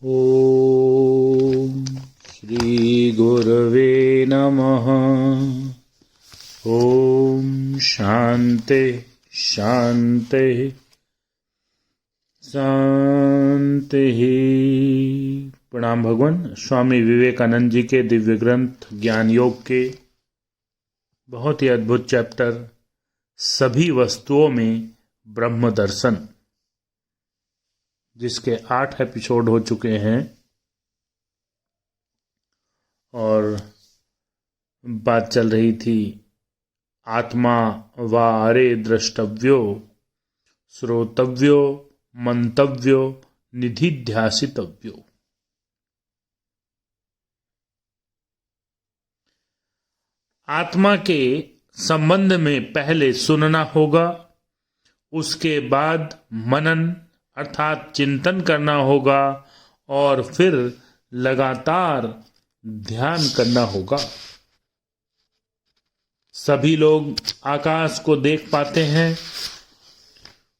ॐ श्रीगुरवे नमः। ॐ शान्ति शान्ति शान्तिः। प्रणाम भगवान। स्वामी विवेकानंद जी के दिव्य ग्रंथ ज्ञान योग के बहुत ही अद्भुत चैप्टर सभी वस्तुओं में ब्रह्म दर्शन, जिसके 8 एपिसोड हो चुके हैं और बात चल रही थी आत्मा वा अरे द्रष्टव्यो श्रोतव्यो मंतव्यो निधिध्यासितव्यो। आत्मा के संबंध में पहले सुनना होगा, उसके बाद मनन अर्थात चिंतन करना होगा और फिर लगातार ध्यान करना होगा। सभी लोग आकाश को देख पाते हैं।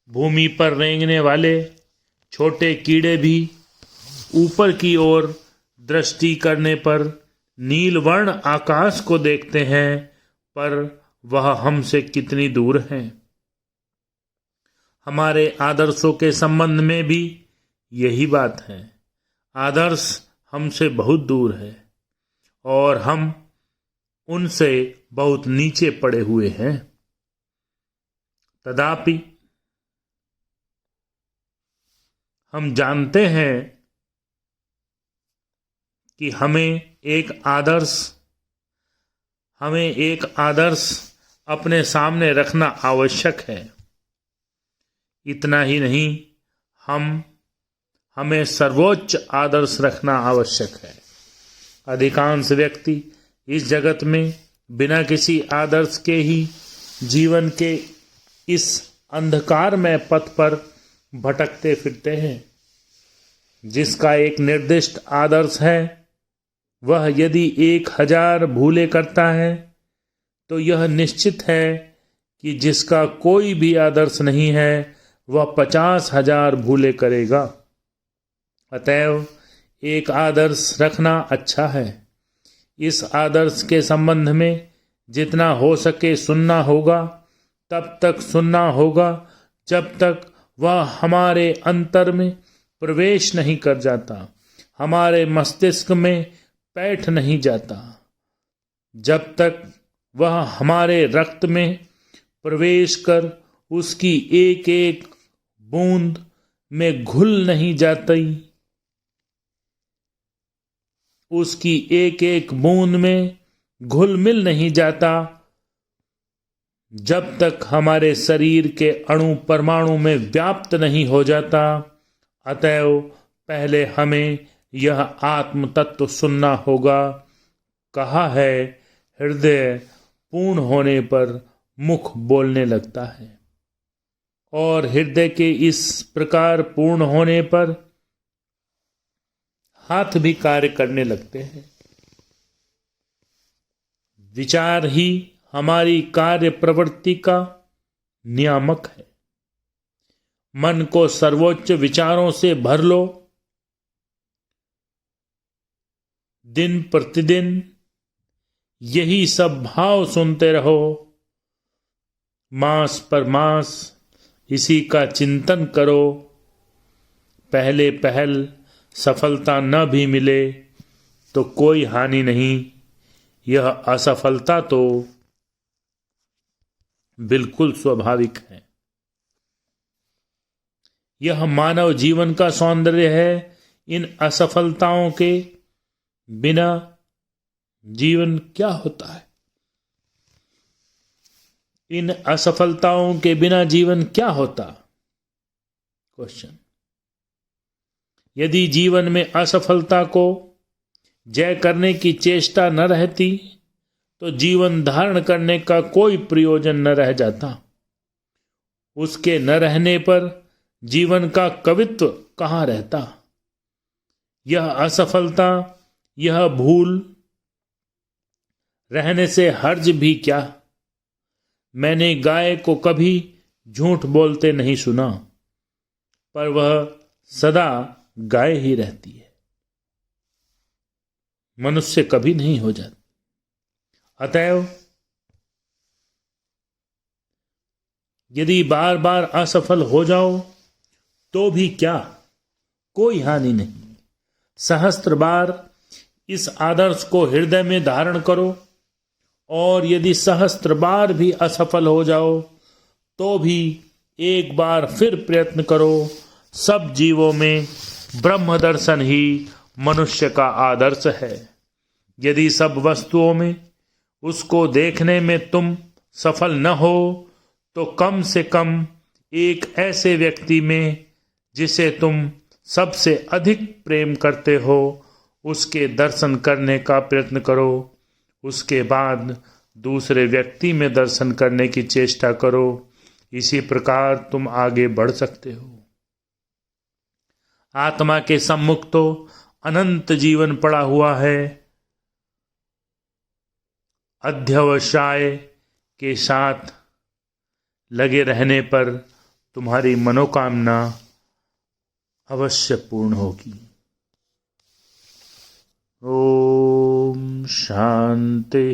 भूमि पर रेंगने वाले छोटे कीड़े भी ऊपर की ओर दृष्टि करने पर नीलवर्ण आकाश को देखते हैं, पर वह हमसे कितनी दूर है। हमारे आदर्शों के संबंध में भी यही बात है। आदर्श हमसे बहुत दूर है और हम उनसे बहुत नीचे पड़े हुए हैं। तथापि हम जानते हैं कि हमें एक आदर्श अपने सामने रखना आवश्यक है। इतना ही नहीं, हमें सर्वोच्च आदर्श रखना आवश्यक है। अधिकांश व्यक्ति इस जगत में बिना किसी आदर्श के ही जीवन के इस अंधकारमय पथ पर भटकते फिरते हैं। जिसका एक निर्दिष्ट आदर्श है, वह यदि 1000 भूले करता है तो यह निश्चित है कि जिसका कोई भी आदर्श नहीं है वह 50,000 भूले करेगा। अतएव एक आदर्श रखना अच्छा है। इस आदर्श के संबंध में जितना हो सके सुनना होगा, तब तक सुनना होगा जब तक वह हमारे अंतर में प्रवेश नहीं कर जाता, हमारे मस्तिष्क में बैठ नहीं जाता। जब तक वह हमारे रक्त में प्रवेश कर उसकी एक एक बूंद में घुल नहीं जाती, उसकी एक एक बूंद में घुल मिल नहीं जाता, जब तक हमारे शरीर के अणु परमाणु में व्याप्त नहीं हो जाता। अतएव पहले हमें यह आत्म तत्व सुनना होगा। कहा है, हृदय पूर्ण होने पर मुख बोलने लगता है, और हृदय के इस प्रकार पूर्ण होने पर हाथ भी कार्य करने लगते हैं। विचार ही हमारी कार्य प्रवृत्ति का नियामक है। मन को सर्वोच्च विचारों से भर लो। दिन प्रतिदिन यही सब भाव सुनते रहो। मास पर मास इसी का चिंतन करो। पहल सफलता न भी मिले तो कोई हानि नहीं। यह असफलता तो बिल्कुल स्वाभाविक है। यह मानव जीवन का सौंदर्य है। इन असफलताओं के बिना जीवन क्या होता है? इन असफलताओं के बिना जीवन क्या होता? क्वेश्चन। यदि जीवन में असफलता को जय करने की चेष्टा न रहती तो जीवन धारण करने का कोई प्रयोजन न रह जाता। उसके न रहने पर जीवन का कवित्व कहाँ रहता? यह असफलता, यह भूल रहने से हर्ज भी क्या? मैंने गाय को कभी झूठ बोलते नहीं सुना, पर वह सदा गाय ही रहती है। मनुष्य कभी नहीं हो जाता। अतएव यदि बार बार असफल हो जाओ तो भी क्या, कोई हानि नहीं। सहस्त्र बार इस आदर्श को हृदय में धारण करो, और यदि सहस्त्र बार भी असफल हो जाओ तो भी एक बार फिर प्रयत्न करो। सब जीवों में ब्रह्म दर्शन ही मनुष्य का आदर्श है। यदि सब वस्तुओं में उसको देखने में तुम सफल न हो तो कम से कम एक ऐसे व्यक्ति में जिसे तुम सबसे अधिक प्रेम करते हो उसके दर्शन करने का प्रयत्न करो। उसके बाद दूसरे व्यक्ति में दर्शन करने की चेष्टा करो। इसी प्रकार तुम आगे बढ़ सकते हो। आत्मा के सम्मुख तो अनंत जीवन पड़ा हुआ है। अध्यवसाय के साथ लगे रहने पर तुम्हारी मनोकामना अवश्य पूर्ण होगी। ओम शांति।